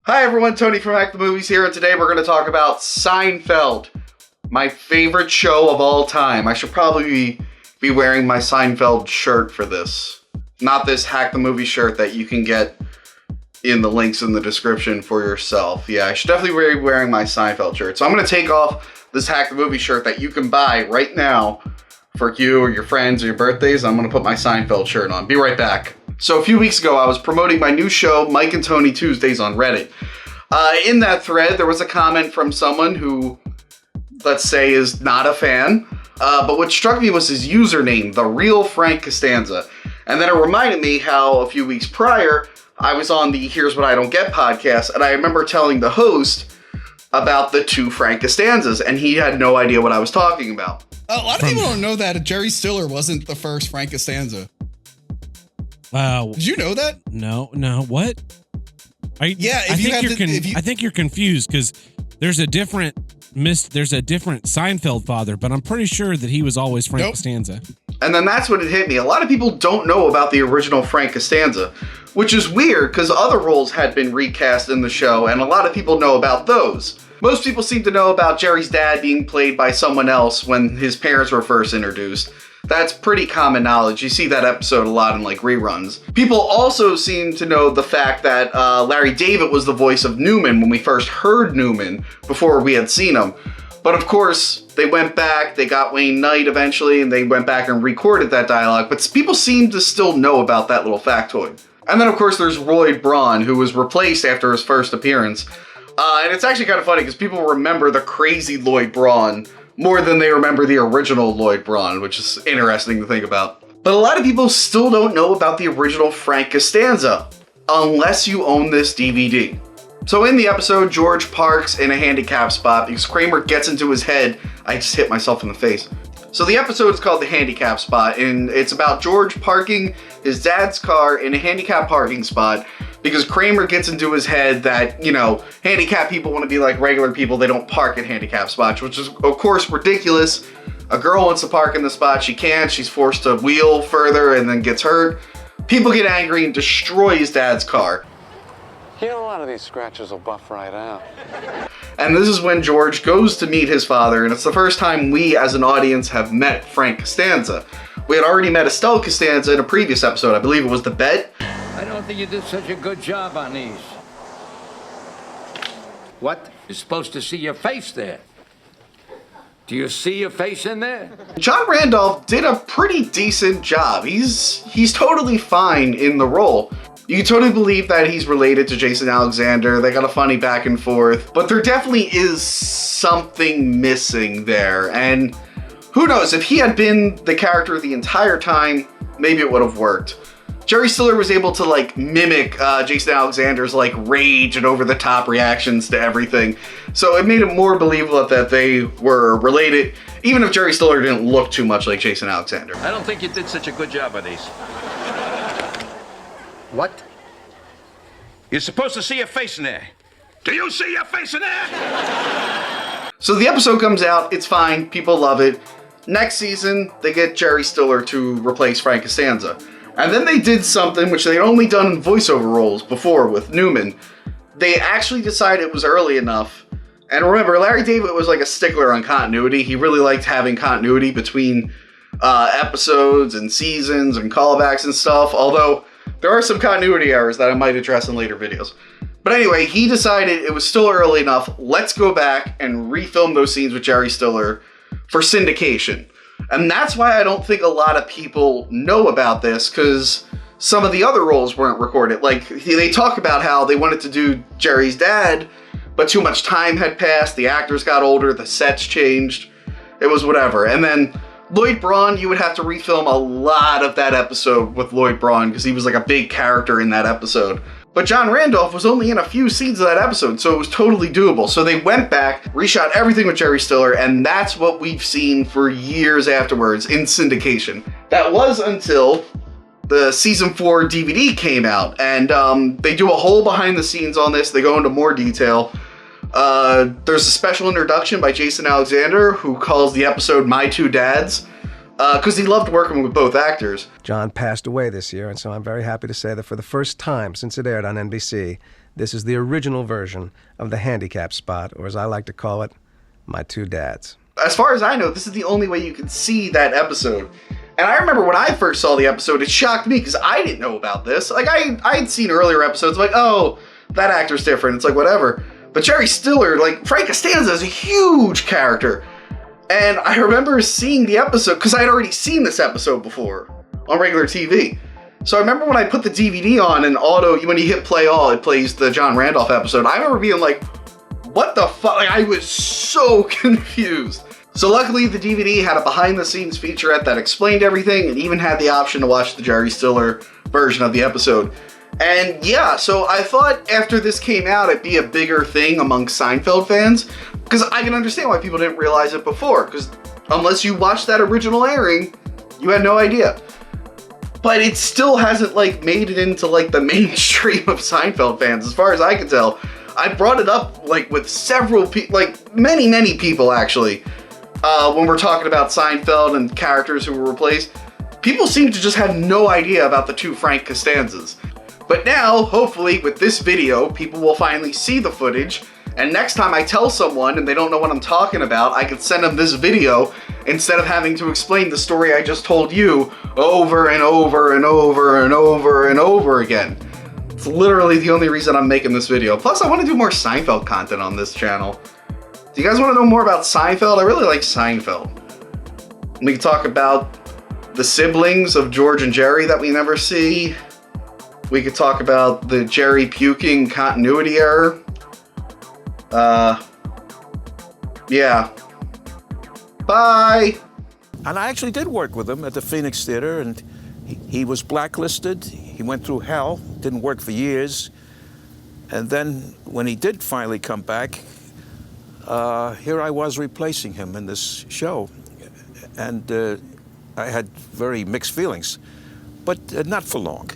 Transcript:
Hi everyone, Tony from Hack the Movies here, and today we're going to talk about Seinfeld, my favorite show of all time. I should probably be wearing my Seinfeld shirt for this. Not this Hack the Movie shirt that you can get in the links in the description for yourself. Yeah, I should definitely be wearing my Seinfeld shirt. So I'm going to take off this Hack the Movie shirt that you can buy right now for you or your friends or your birthdays. I'm going to put my Seinfeld shirt on. Be right back. So a few weeks ago, I was promoting my new show, Mike and Tony Tuesdays on Reddit. In that thread, there was a comment from someone who, let's say, is not a fan. But what struck me was his username, the real Frank Costanza. And then it reminded me how a few weeks prior, I was on the Here's What I Don't Get podcast, and I remember telling the host about the two Frank Costanzas, and he had no idea what I was talking about. A lot of people don't know that Jerry Stiller wasn't the first Frank Costanza. Did you know that? No. What? I think you're confused because there's a different Seinfeld father, but I'm pretty sure that he was always Frank Costanza. And then that's when it hit me. A lot of people don't know about the original Frank Costanza, which is weird because other roles had been recast in the show, and a lot of people know about those. Most people seem to know about Jerry's dad being played by someone else when his parents were first introduced. That's pretty common knowledge. You see that episode a lot in like reruns. People also seem to know the fact that Larry David was the voice of Newman when we first heard Newman before we had seen him. But of course, they went back, they got Wayne Knight eventually, and they went back and recorded that dialogue. But people seem to still know about that little factoid. And then of course there's Lloyd Braun, who was replaced after his first appearance. And it's actually kind of funny because people remember the crazy Lloyd Braun more than they remember the original Lloyd Braun, which is interesting to think about. But a lot of people still don't know about the original Frank Costanza, unless you own this DVD. So in the episode, George parks in a handicap spot because Kramer gets into his head. I just hit myself in the face. So the episode is called The Handicap Spot, and it's about George parking his dad's car in a handicap parking spot because Kramer gets into his head that, you know, handicapped people want to be like regular people. They don't park at handicap spots, which is, of course, ridiculous. A girl wants to park in the spot. She can't. She's forced to wheel further and then gets hurt. People get angry and destroy his dad's car. You know, a lot of these scratches will buff right out. And this is when George goes to meet his father, and it's the first time we, as an audience, have met Frank Costanza. We had already met Estelle Costanza in a previous episode. I believe it was The Bet. I don't think you did such a good job on these. What? You're supposed to see your face there. Do you see your face in there? John Randolph did a pretty decent job. He's totally fine in the role. You can totally believe that he's related to Jason Alexander. They got a funny back and forth, but there definitely is something missing there. And who knows, if he had been the character the entire time, maybe it would have worked. Jerry Stiller was able to like mimic Jason Alexander's like rage and over the top reactions to everything. So it made it more believable that they were related, even if Jerry Stiller didn't look too much like Jason Alexander. I don't think you did such a good job on these. What? You're supposed to see your face in there. Do you see your face in there? So the episode comes out, it's fine, people love it. Next season, they get Jerry Stiller to replace Frank Costanza. And then they did something which they'd only done in voiceover roles before with Newman. They actually decided it was early enough. And remember, Larry David was like a stickler on continuity. He really liked having continuity between episodes and seasons and callbacks and stuff, although there are some continuity errors that I might address in later videos. But anyway, he decided it was still early enough. Let's go back and refilm those scenes with Jerry Stiller for syndication. And that's why I don't think a lot of people know about this, because some of the other roles weren't recorded. Like, they talk about how they wanted to do Jerry's dad, but too much time had passed, the actors got older, the sets changed, it was whatever. And then Lloyd Braun, you would have to refilm a lot of that episode with Lloyd Braun because he was like a big character in that episode. But John Randolph was only in a few scenes of that episode, so it was totally doable. So they went back, reshot everything with Jerry Stiller, and that's what we've seen for years afterwards in syndication. That was until the season 4 DVD came out, and they do a whole behind the scenes on this. They go into more detail. There's a special introduction by Jason Alexander, who calls the episode My Two Dads, because he loved working with both actors. John passed away this year, and so I'm very happy to say that for the first time since it aired on NBC, This is the original version of the handicap spot, or as I like to call it, my two dads. As far as I know, this is the only way you can see that episode. And I remember when I first saw the episode, it shocked me because I didn't know about this. Like, I'd seen earlier episodes, like, oh, that actor's different. It's like, whatever. But Jerry Stiller, like, Frank Costanza is a huge character. And I remember seeing the episode, because I had already seen this episode before on regular TV. So I remember when I put the DVD on and when you hit play all, it plays the John Randolph episode. I remember being like, what the fuck? Like, I was so confused. So luckily the DVD had a behind the scenes featurette that explained everything and even had the option to watch the Jerry Stiller version of the episode. And yeah, so I thought after this came out it'd be a bigger thing amongst Seinfeld fans, because I can understand why people didn't realize it before, because unless you watched that original airing, you had no idea. But it still hasn't like made it into like the mainstream of Seinfeld fans, as far as I can tell. I brought it up like with several people, like many people actually. When we're talking about Seinfeld and characters who were replaced, people seem to just have no idea about the two Frank Costanzas. But now, hopefully, with this video, people will finally see the footage, and next time I tell someone and they don't know what I'm talking about, I can send them this video instead of having to explain the story I just told you over and over and over and over and over again. It's literally the only reason I'm making this video. Plus, I want to do more Seinfeld content on this channel. Do you guys want to know more about Seinfeld? I really like Seinfeld. We can talk about the siblings of George and Jerry that we never see. We could talk about the Jerry puking continuity error. Yeah. Bye! And I actually did work with him at the Phoenix Theater, and he was blacklisted. He went through hell, didn't work for years. And then when he did finally come back, here I was replacing him in this show. And I had very mixed feelings, but not for long.